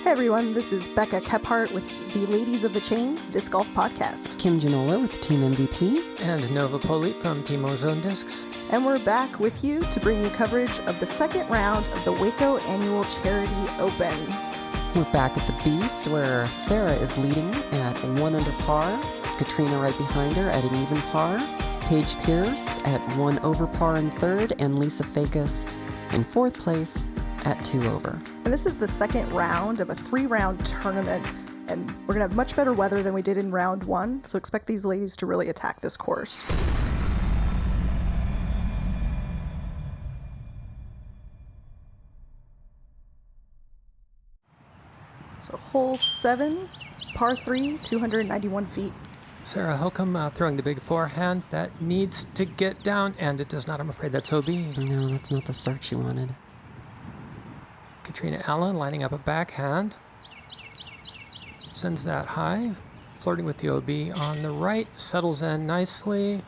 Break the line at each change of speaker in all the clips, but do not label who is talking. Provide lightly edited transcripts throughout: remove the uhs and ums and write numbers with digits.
Hey everyone, this is Becca Kephart with the Ladies of the Chains Disc Golf Podcast.
Kim Giannola with Team MVP.
And Nova Politte from Team Ozone Discs.
And we're back with you to bring you coverage of the second round of the Waco Annual Charity Open.
We're back at the Beast where Sarah is leading at 1 under par, Catrina right behind her at an even par, Paige Pierce at 1 over par in third, and Lisa Fajkus in fourth place at 2 over.
And this is the second round of a 3-round tournament, and we're going to have much better weather than we did in round 1, so expect these ladies to really attack this course. So hole 7, par 3, 291 feet.
Sarah Hokom throwing the big forehand. That needs to get down, and it does not. I'm afraid that's OB.
No, that's not the start she wanted.
Catrina Allen lining up a backhand. Sends that high. Flirting with the OB on the right. Settles in nicely.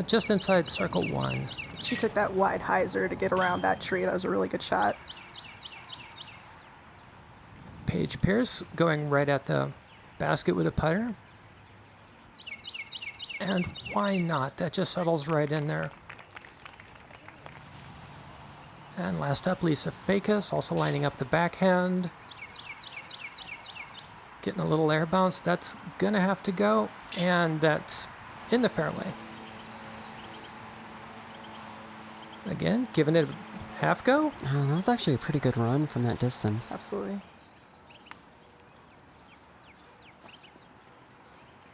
Just inside circle 1.
She took that wide hyzer to get around that tree. That was a really good shot.
Paige Pierce going right at the basket with a putter. And why not? That just settles right in there. And last up, Lisa Fajkus, also lining up the backhand. Getting a little air bounce. That's going to have to go. And that's in the fairway. Again, giving it a half go.
Oh, that was actually a pretty good run from that distance.
Absolutely.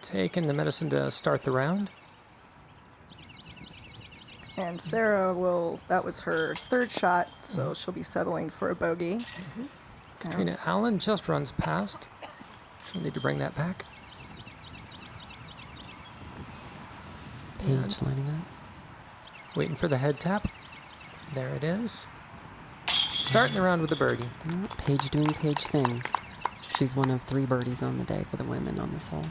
Taking the medicine to start the round.
And Sarah that was her third shot, so she'll be settling for a bogey.
Catrina Allen just runs past. She'll need to bring that back.
Paige lining up.
Waiting for the head tap. There it is. Starting the round with a birdie.
Paige doing Paige things. She's one of 3 birdies on the day for the women on this hole.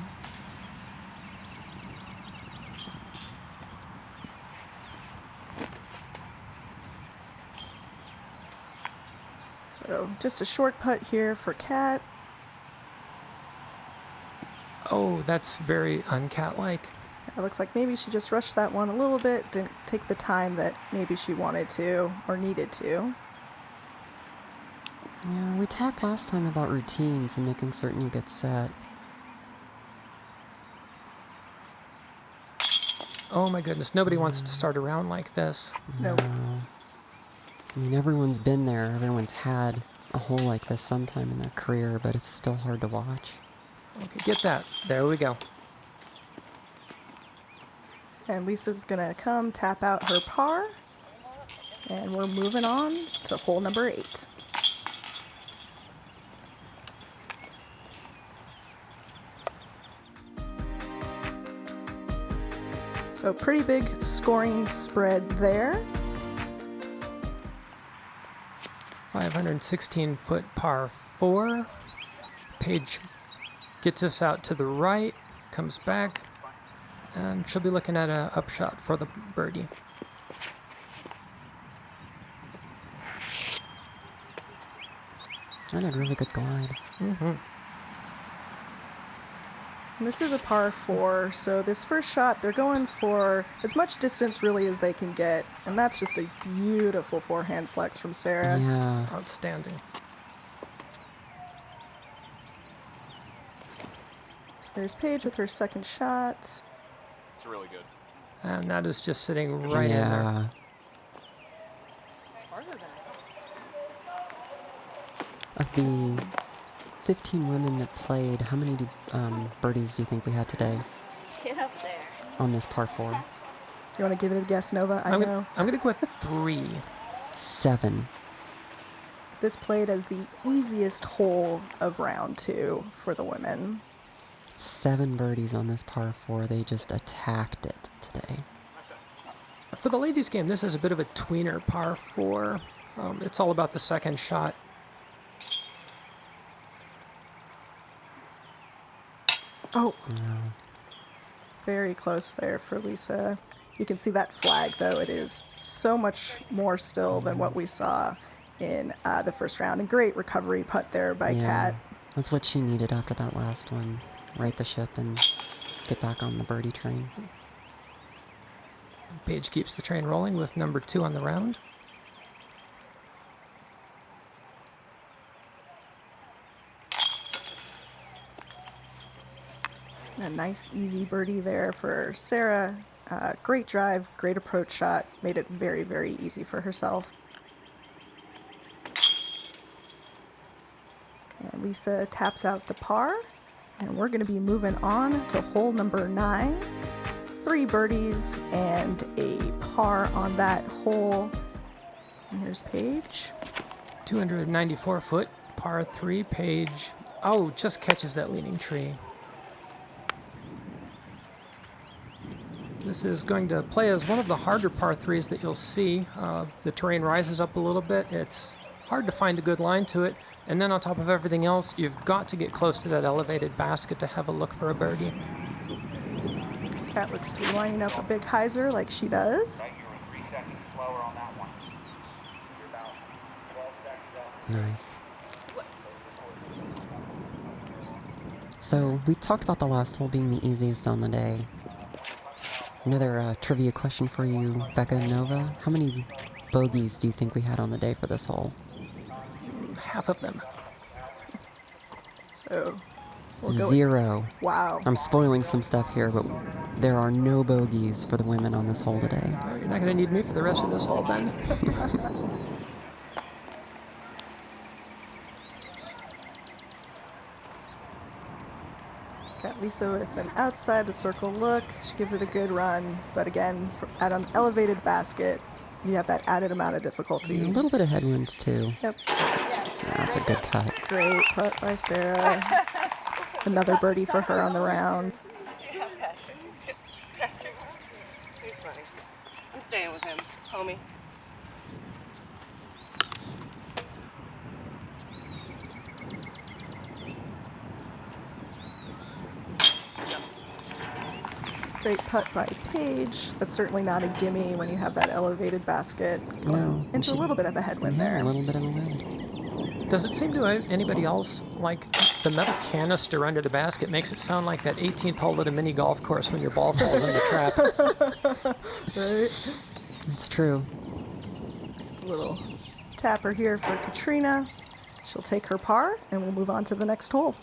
So just a short putt here for Cat.
Oh, that's very uncat-like.
It looks like maybe she just rushed that one a little bit, didn't take the time that maybe she wanted to or needed to.
Yeah, we talked last time about routines and making certain you get set.
Oh my goodness, nobody wants to start a round like this.
No.
I mean, everyone's been there. Everyone's had a hole like this sometime in their career, but it's still hard to watch.
Okay, get that. There we go.
And Lisa's going to come tap out her par. And we're moving on to hole number 8. So pretty big scoring spread there.
516-foot par 4. Paige gets us out to the right, comes back, and she'll be looking at an upshot for the birdie.
And a really good glide.
Mm-hmm.
And this is a par 4, so this first shot, they're going for as much distance really as they can get. And that's just a beautiful forehand flex from Sarah.
Yeah.
Outstanding.
So there's Paige with her second shot.
It's really good.
And that is just sitting right in there.
Of the 15 women that played, how many birdies do you think we had today?
Get up there.
On this par 4?
You want to give it a guess, Nova? I know.
I'm going to go with 3.
7.
This played as the easiest hole of round 2 for the women.
7 birdies on this par 4. They just attacked it today.
For the ladies' game, this is a bit of a tweener par 4. It's all about the second shot.
Oh,
Yeah.
very close there for Lisa. You can see that flag, though. It is so much more still than what we saw in the first round. And great recovery putt there by Kat.
That's what she needed after that last one. Right the ship and get back on the birdie train.
Paige keeps the train rolling with number 2 on the round.
A nice, easy birdie there for Sarah. Great drive, great approach shot. Made it very, very easy for herself. And Lisa taps out the par. And we're going to be moving on to hole number 9. 3 birdies and a par on that hole. And here's Paige.
294-foot, par 3, Paige. Oh, just catches that leaning tree. This is going to play as one of the harder par 3s that you'll see. The terrain rises up a little bit. It's hard to find a good line to it. And then on top of everything else, you've got to get close to that elevated basket to have a look for a birdie.
Kat looks to be lining up a big hyzer like she does.
Nice. So we talked about the last hole being the easiest on the day. Another trivia question for you, Becca and Nova. How many bogeys do you think we had on the day for this hole?
Half of them.
So we'll go
0.
Wow.
I'm spoiling some stuff here, but there are no bogeys for the women on this hole today.
Oh, you're not going to need me for the rest of this hole then.
Got Lisa with an outside the circle look. She gives it a good run, but again, at an elevated basket, you have that added amount of difficulty.
A little bit of headwinds too.
Yep.
That's a good putt.
Great putt by Sarah. Another birdie for her on the round.
He's funny. I'm staying with him, homie.
Great putt by Paige. That's certainly not a gimme when you have that elevated basket.
No.
Into a little bit of a headwind
Yeah,
there.
a little bit of a wind.
Does it seem to anybody else like the metal canister under the basket makes it sound like that 18th hole at a mini golf course when your ball falls in the trap?
Right?
It's true.
A little tapper here for Catrina. She'll take her par, and we'll move on to the next hole.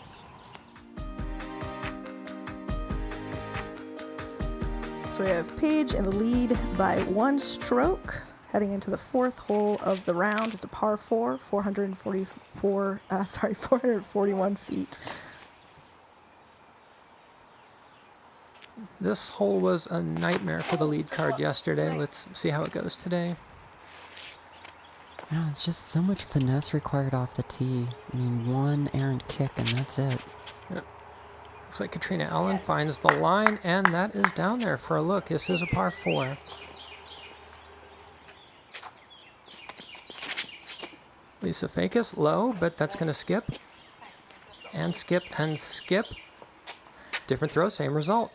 So we have Paige in the lead by 1 stroke. Heading into the 4th hole of the round. It's a par 4, 441 feet.
This hole was a nightmare for the lead card yesterday. Let's see how it goes today.
Yeah, it's just so much finesse required off the tee. I mean, 1 errant kick and that's it.
Looks like Catrina Allen finds the line, and that is down there for a look. This is a par 4. Lisa Fajkus, low, but that's going to skip. And skip and skip. Different throw, same result.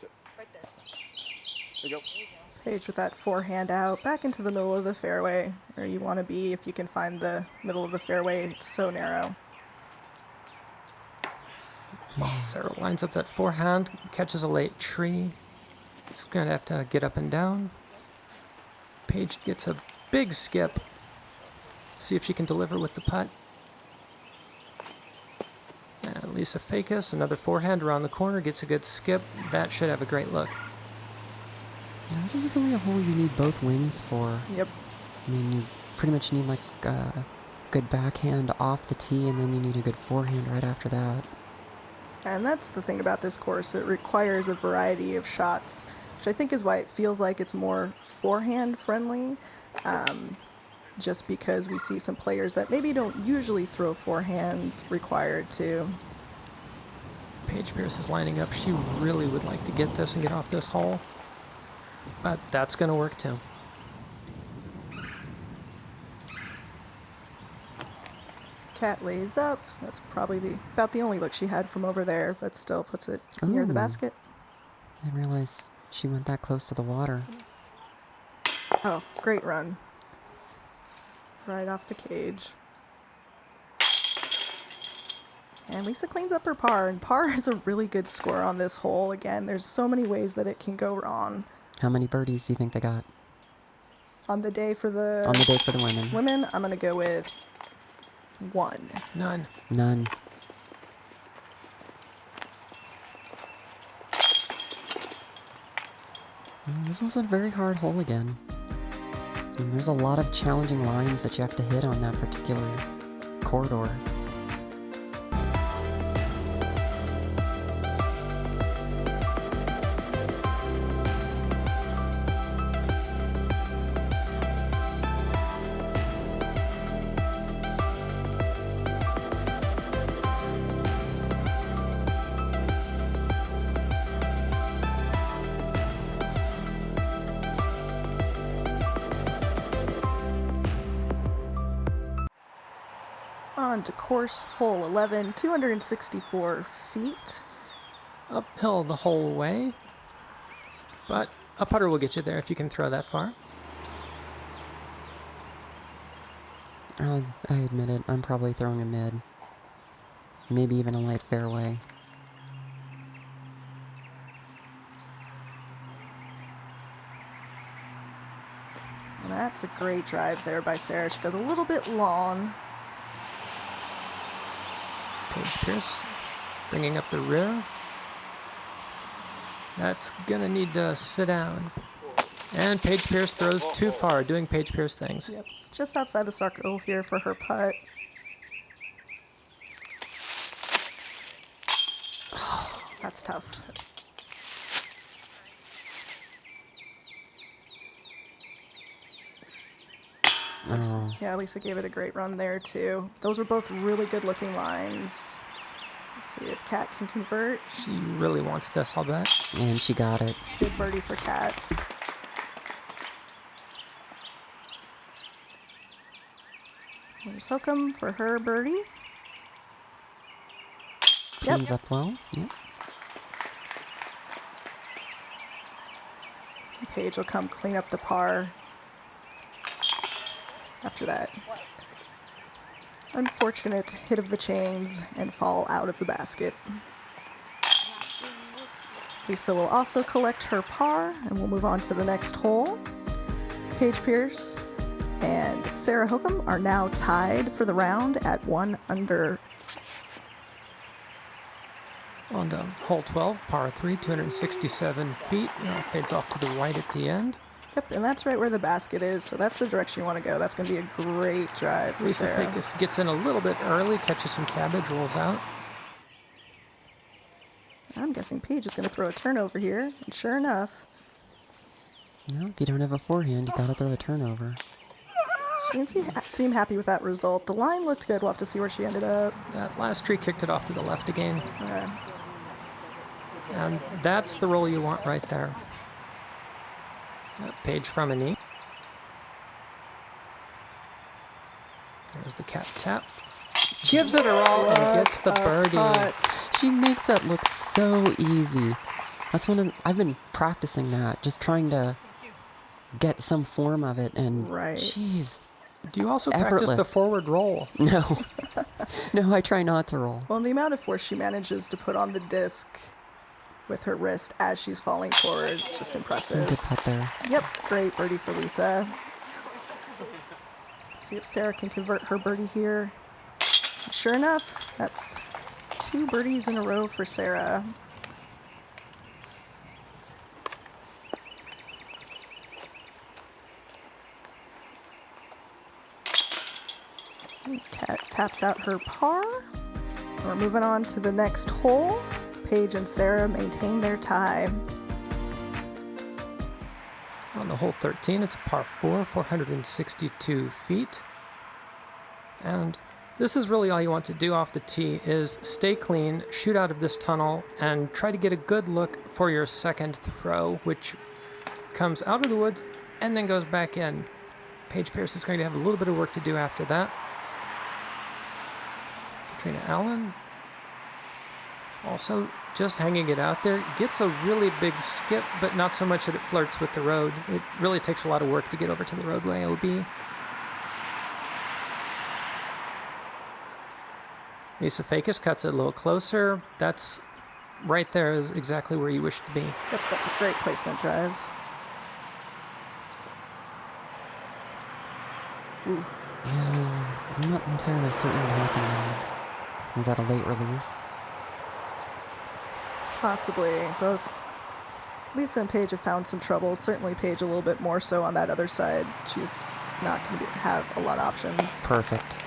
There you go.
Paige with that forehand out. Back into the middle of the fairway, where you want to be if you can find the middle of the fairway. It's so narrow.
Sarah lines up that forehand, catches a late tree. She's going to have to get up and down. Paige gets a big skip. See if she can deliver with the putt. And Lisa Fajkus, another forehand around the corner, gets a good skip. That should have a great look.
Yeah, this is really a hole you need both wings for.
Yep.
I mean, you pretty much need like a good backhand off the tee, and then you need a good forehand right after that.
And that's the thing about this course. It requires a variety of shots, which I think is why it feels like it's more forehand friendly. Just because we see some players that maybe don't usually throw forehands required to.
Paige Pierce is lining up. She really would like to get this and get off this hole. But that's going to work too.
Kat lays up. That's probably about the only look she had from over there, but still puts it near the
Ooh.
basket.
I didn't realize she went that close to the water.
Oh, great run. Right off the cage. And Lisa cleans up her par, and par is a really good score on this hole. Again, there's so many ways that it can go wrong.
How many birdies do you think they got?
On the day for the
women.
Women, I'm going to go with 1.
None.
None. This was a very hard hole again. And there's a lot of challenging lines that you have to hit on that particular corridor.
On to course hole 11, 264 feet.
Uphill the whole way. But a putter will get you there if you can throw that far.
I admit it, I'm probably throwing a mid. Maybe even a light fairway.
And that's a great drive there by Sarah. She goes a little bit long.
Paige Pierce bringing up the rear. That's gonna need to sit down. And Paige Pierce throws too far, doing Paige Pierce things.
Yep, just outside the circle here for her putt. Oh, that's tough.
Oh.
Yeah, Lisa gave it a great run there too. Those were both really good looking lines. Let's see if Kat can convert.
She really wants this, I'll bet.
And she got it.
Good birdie for Kat. There's Hokom for her birdie.
Cleans up well. Yep.
Paige will come clean up the par after that unfortunate hit of the chains and fall out of the basket. Lisa will also collect her par, and we'll move on to the next hole. Paige Pierce and Sarah Hokom are now tied for the round at 1 under.
On to hole 12, par 3, 267 feet. Now it fades off to the right at the end.
Yep, and that's right where the basket is, so that's the direction you want to go. That's going to be a great drive for
Lisa
Sarah.
Fajkus gets in a little bit early, catches some cabbage, rolls out.
I'm guessing Paige is going to throw a turnover here, and sure enough,
No, if you don't have a forehand, you gotta throw a turnover.
she didn't seem happy with that result. The line looked good. We'll have to see where she ended up.
That last tree kicked it off to the left again.
Okay.
And that's the roll you want right there. Paige from a knee. There's the cat tap. Gives it her all and gets the birdie.
She makes that look so easy. That's I've been practicing that, just trying to get some form of it, and
Right.
jeez.
Do you also practice the
Effortless.
forward roll?
No. No, I try not to roll.
Well, and the amount of force she manages to put on the disc with her wrist as she's falling forward, it's just impressive.
Good putt there.
Yep, great birdie for Lisa. See if Sarah can convert her birdie here. Sure enough, that's 2 birdies in a row for Sarah. Kat taps out her par. We're moving on to the next hole. Paige and Sarah maintain their tie.
On the hole 13, it's a par 4, 462 feet. And this is really all you want to do off the tee is stay clean, shoot out of this tunnel, and try to get a good look for your second throw, which comes out of the woods and then goes back in. Paige Pierce is going to have a little bit of work to do after that. Catrina Allen also just hanging it out there. Gets a really big skip, but not so much that it flirts with the road. It really takes a lot of work to get over to the roadway OB. Lisa Fajkus cuts it a little closer. That's right there is exactly where you wish to be.
Yep, that's a great placement drive. Ooh.
Yeah, I'm not entirely certain what happened there. Was that a late release?
Possibly. Both Lisa and Paige have found some trouble. Certainly Paige a little bit more so on that other side. She's not going to have a lot of options.
Perfect.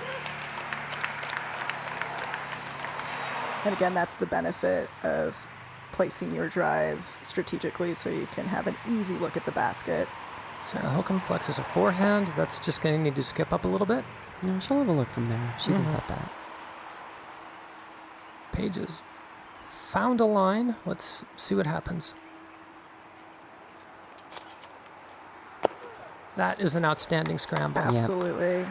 And again, that's the benefit of placing your drive strategically so you can have an easy look at the basket.
Sarah Hokom flexes a forehand. That's just going to need to skip up a little bit.
Yeah, she'll have a look from there. She can put that.
Paige's found a line. Let's see what happens. That is an outstanding scramble.
Absolutely.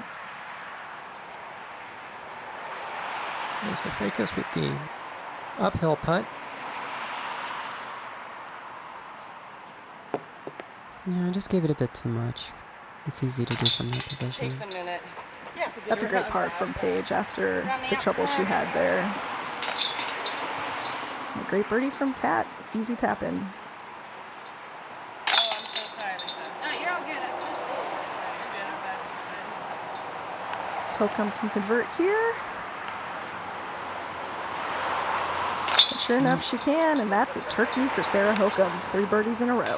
Lisa Fajkus with the uphill putt.
Yeah, I just gave it a bit too much. It's easy to do from that position.
Takes a minute.
That's a great part from Paige after the trouble she had there. A great birdie from Kat. Easy tap in.
Oh, I'm so sorry, Lisa. No, you're all good. You're good. I'm
Hokom can convert here. And sure enough, she can, and that's a turkey for Sarah Hokom. 3 birdies in a row.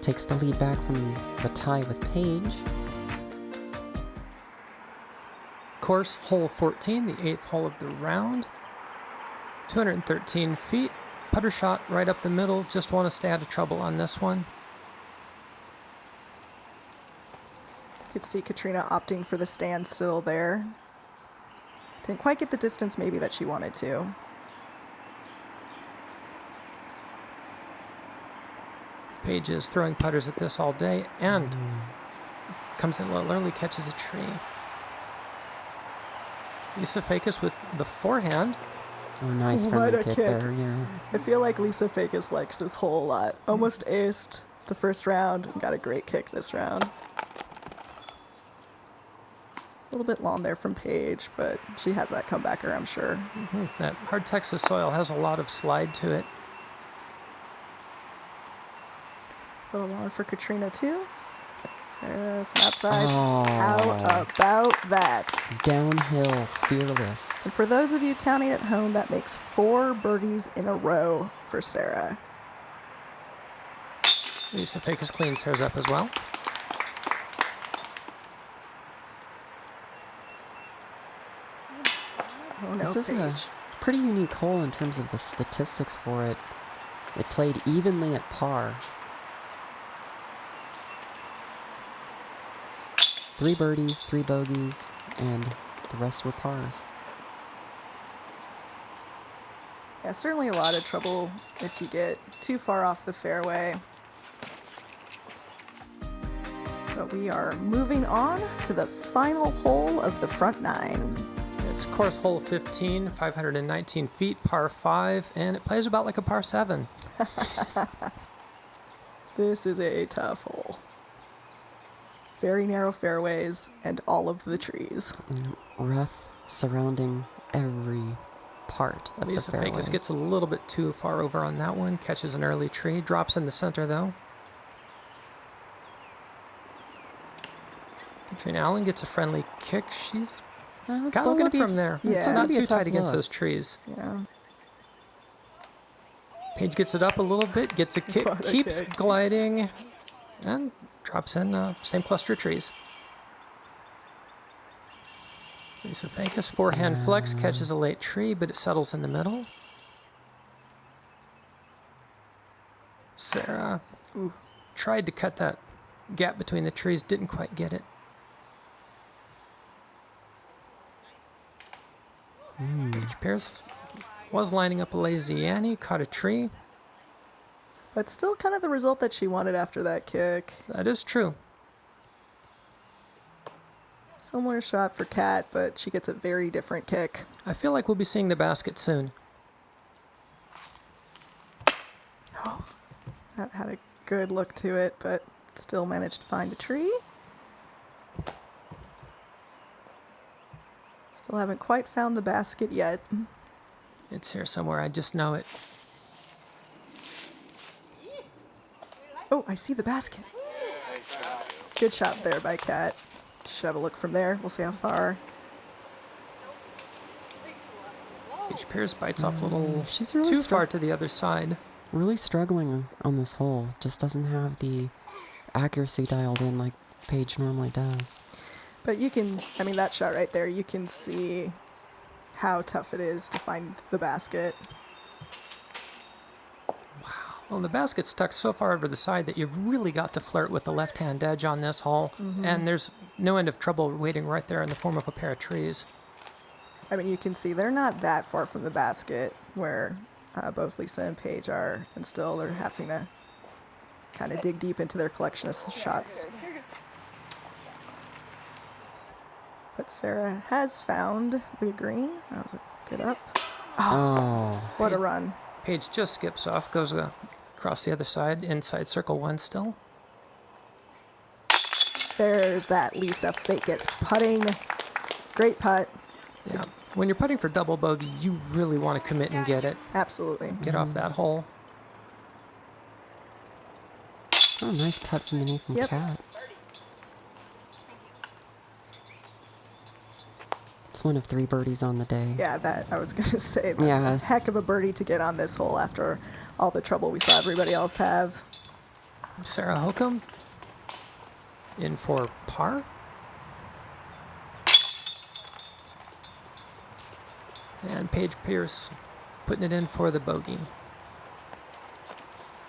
Takes the lead back from the tie with Paige.
Course hole 14, the 8th hole of the round. 213 feet. Putter shot right up the middle. Just want to stay out of trouble on this one.
You could see Catrina opting for the standstill there. Didn't quite get the distance maybe that she wanted to.
Paige is throwing putters at this all day and comes in a little early, catches a tree. Lisa Fajkus with the forehand.
Oh, nice
What
friendly
a
kick
kick.
there, yeah.
I feel like Lisa Fajkus likes this hole a lot. Almost aced the first round and got a great kick this round. A little bit long there from Paige, but she has that comebacker, I'm sure.
That hard Texas soil has a lot of slide to it.
A little long for Catrina, too. Sarah from outside.
Oh.
How about that?
Downhill, fearless.
And for those of you counting at home, that makes 4 birdies in a row for Sarah.
Lisa Fajkus cleans hers up as well.
Oh no,
This is a
Paige.
pretty unique hole in terms of the statistics for it. It played evenly at par. 3 birdies, 3 bogeys, and the rest were pars.
Yeah, certainly a lot of trouble if you get too far off the fairway. But we are moving on to the final hole of the front 9.
It's course hole 15, 519 feet, par 5, and it plays about like a par 7.
This is a tough hole. Very narrow fairways and all of the trees.
Rough surrounding every part of
Lisa
the fairway.
Fajkus gets a little bit too far over on that one, catches an early tree, drops in the center though. Catrina Allen gets a friendly kick. She's
It's
got a
still gonna
look
be
from there.
yeah.
It's
Still
not
gonna be a
too
tough
tight against
look.
those trees.
Yeah.
Paige gets it up a little bit, gets a kick,
What a
keeps
kick.
gliding, and drops in same cluster of trees. Lisa Fajkus, forehand flex, catches a late tree, but it settles in the middle. Sarah tried to cut that gap between the trees, didn't quite get it. Paige Pierce was lining up a lazy Annie, caught a tree.
But still kind of the result that she wanted after that kick.
That is true.
Similar shot for Kat, but she gets a very different kick.
I feel like we'll be seeing the basket soon.
That had a good look to it, but still managed to find a tree. Still haven't quite found the basket yet.
It's here somewhere, I just know it.
Oh, I see the basket. Good shot there by Kat. Just have a look from there. We'll see how far.
Paige Pierce bites off a little
She's really
too far to the other side.
Really struggling on this hole. Just doesn't have the accuracy dialed in like Paige normally does.
But you can, I mean, that shot right there, you can see how tough it is to find the basket.
Well, the basket's tucked so far over the side that you've really got to flirt with the left-hand edge on this hole. And there's no end of trouble waiting right there in the form of a pair of trees.
I mean, you can see they're not that far from the basket where both Lisa and Paige are, and still they're having to kind of dig deep into their collection of shots. But Sarah has found the green. That was a good up.
Oh.
What a run.
Paige just skips off, goes across the other side, inside circle one still.
There's that Lisa Fajkus putting. Great putt.
Yeah. When you're putting for double bogey, you really want to commit and get it.
Absolutely.
Get off that hole.
Oh, nice putt from beneath from
Yep.
Kat. It's one of 3 birdies on the day.
Yeah, that I was going to say. That's
Yeah.
a heck of a birdie to get on this hole after all the trouble we saw everybody else have.
Sarah Hokom in for par. And Paige Pierce putting it in for the bogey.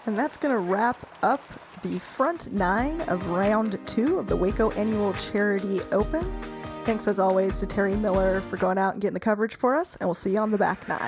And that's going to wrap up the front 9 of round 2 of the Waco Annual Charity Open. Thanks as always to Terry Miller for going out and getting the coverage for us, and we'll see you on the back 9.